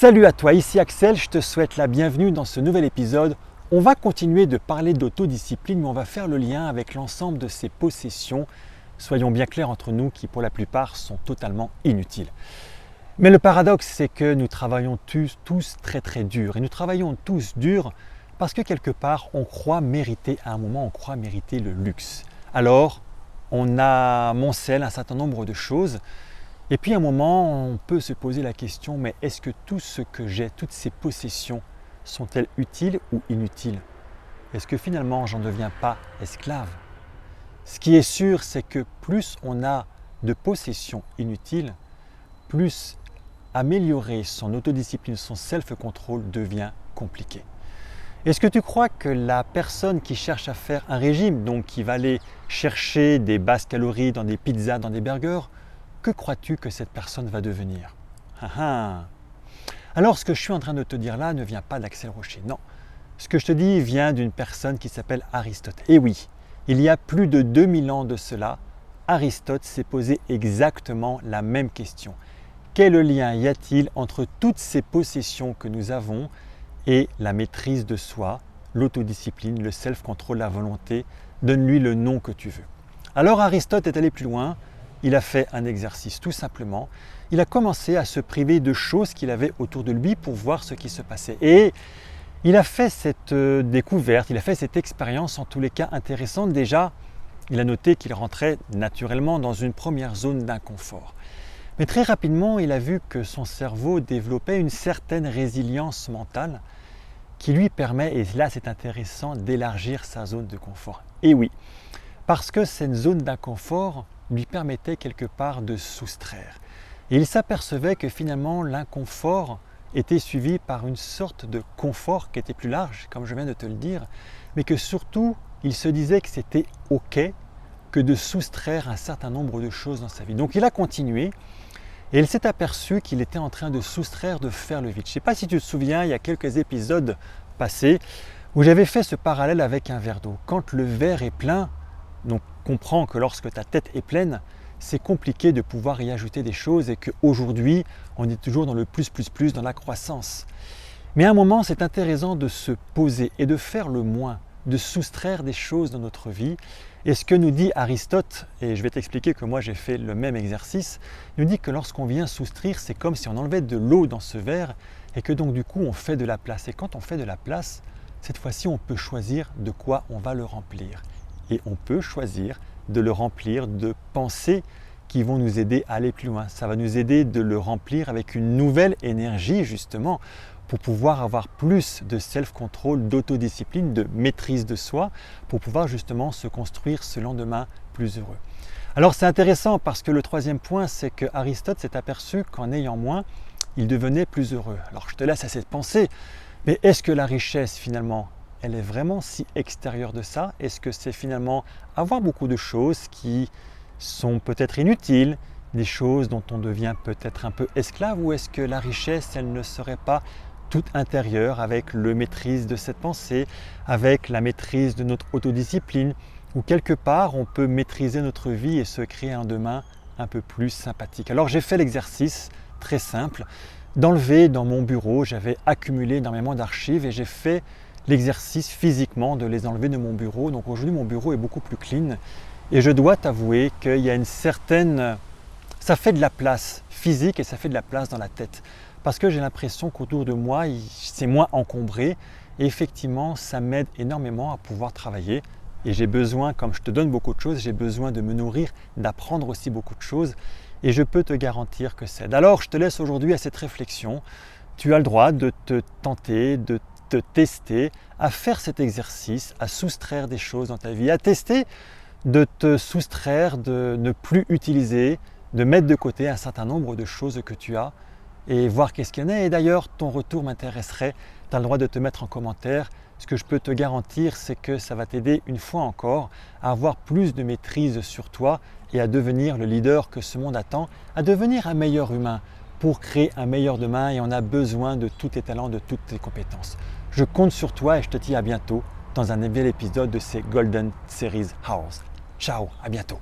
Salut à toi, ici Axel, je te souhaite la bienvenue dans ce nouvel épisode. On va continuer de parler d'autodiscipline, mais on va faire le lien avec l'ensemble de ces possessions, soyons bien clairs entre nous, qui pour la plupart sont totalement inutiles. Mais le paradoxe, c'est que nous travaillons tous très dur, et nous travaillons tous dur parce que quelque part, on croit mériter, à un moment, on croit mériter le luxe. Alors, on amoncelle un certain nombre de choses, et puis à un moment, on peut se poser la question, mais est-ce que tout ce que j'ai, toutes ces possessions, sont-elles utiles ou inutiles? Est-ce que finalement, j'en deviens pas esclave? Ce qui est sûr, c'est que plus on a de possessions inutiles, plus améliorer son autodiscipline, son self-control devient compliqué. Est-ce que tu crois que la personne qui cherche à faire un régime, donc qui va aller chercher des basses calories dans des pizzas, dans des burgers, que crois-tu que cette personne va devenir? Alors ce que je suis en train de te dire là ne vient pas d'Axel Rocher, non. Ce que je te dis vient d'une personne qui s'appelle Aristote. Et oui, il y a plus de 2000 ans de cela, Aristote s'est posé exactement la même question. Quel lien y a-t-il entre toutes ces possessions que nous avons et la maîtrise de soi, l'autodiscipline, le self-control, la volonté? Donne-lui le nom que tu veux. Alors Aristote est allé plus loin. Il a fait un exercice tout simplement. Il a commencé à se priver de choses qu'il avait autour de lui pour voir ce qui se passait. Et il a fait cette découverte, il a fait cette expérience en tous les cas intéressante. Déjà, il a noté qu'il rentrait naturellement dans une première zone d'inconfort. Mais très rapidement, il a vu que son cerveau développait une certaine résilience mentale qui lui permet, et là c'est intéressant, d'élargir sa zone de confort. Et oui, parce que cette zone d'inconfort lui permettait quelque part de soustraire. Et il s'apercevait que finalement l'inconfort était suivi par une sorte de confort qui était plus large, comme je viens de te le dire, mais que surtout il se disait que c'était ok que de soustraire un certain nombre de choses dans sa vie. Donc il a continué et il s'est aperçu qu'il était en train de soustraire, de faire le vide. Je ne sais pas si tu te souviens, il y a quelques épisodes passés où j'avais fait ce parallèle avec un verre d'eau. Quand le verre est plein, donc comprends que lorsque ta tête est pleine, c'est compliqué de pouvoir y ajouter des choses et qu'aujourd'hui, on est toujours dans le plus, dans la croissance. Mais à un moment, c'est intéressant de se poser et de faire le moins, de soustraire des choses dans notre vie. Et ce que nous dit Aristote, et je vais t'expliquer que moi j'ai fait le même exercice, il nous dit que lorsqu'on vient soustraire, c'est comme si on enlevait de l'eau dans ce verre et que donc du coup on fait de la place. Et quand on fait de la place, cette fois-ci on peut choisir de quoi on va le remplir. Et on peut choisir de le remplir de pensées qui vont nous aider à aller plus loin. Ça va nous aider de le remplir avec une nouvelle énergie justement pour pouvoir avoir plus de self-control, d'autodiscipline, de maîtrise de soi, pour pouvoir justement se construire ce lendemain plus heureux. Alors c'est intéressant parce que le troisième point, c'est que Aristote s'est aperçu qu'en ayant moins, il devenait plus heureux. Alors je te laisse à cette pensée, mais est-ce que la richesse finalement, elle est vraiment si extérieure de ça? Est-ce que c'est finalement avoir beaucoup de choses qui sont peut-être inutiles, des choses dont on devient peut-être un peu esclave, ou est-ce que la richesse, elle ne serait pas toute intérieure avec la maîtrise de cette pensée, avec la maîtrise de notre autodiscipline, où quelque part on peut maîtriser notre vie et se créer un demain un peu plus sympathique? Alors j'ai fait l'exercice très simple d'enlever dans mon bureau, j'avais accumulé énormément d'archives et j'ai fait l'exercice physiquement de les enlever de mon bureau. Donc aujourd'hui mon bureau est beaucoup plus clean et je dois t'avouer qu'il y a une certaine... ça fait de la place physique et ça fait de la place dans la tête. Parce que j'ai l'impression qu'autour de moi, c'est moins encombré et effectivement ça m'aide énormément à pouvoir travailler. Et j'ai besoin, comme je te donne beaucoup de choses, j'ai besoin de me nourrir, d'apprendre aussi beaucoup de choses et je peux te garantir que ça aide. Alors je te laisse aujourd'hui à cette réflexion. Tu as le droit de te tenter, de te tester, à faire cet exercice, à soustraire des choses dans ta vie, à tester de te soustraire, de ne plus utiliser, de mettre de côté un certain nombre de choses que tu as et voir qu'est-ce qu'il y en a. Et d'ailleurs, ton retour m'intéresserait. Tu as le droit de te mettre en commentaire. Ce que je peux te garantir, c'est que ça va t'aider une fois encore à avoir plus de maîtrise sur toi et à devenir le leader que ce monde attend, à devenir un meilleur humain pour créer un meilleur demain. Et on a besoin de tous tes talents, de toutes tes compétences. Je compte sur toi et je te dis à bientôt dans un nouvel épisode de ces Golden Series Hours. Ciao, à bientôt.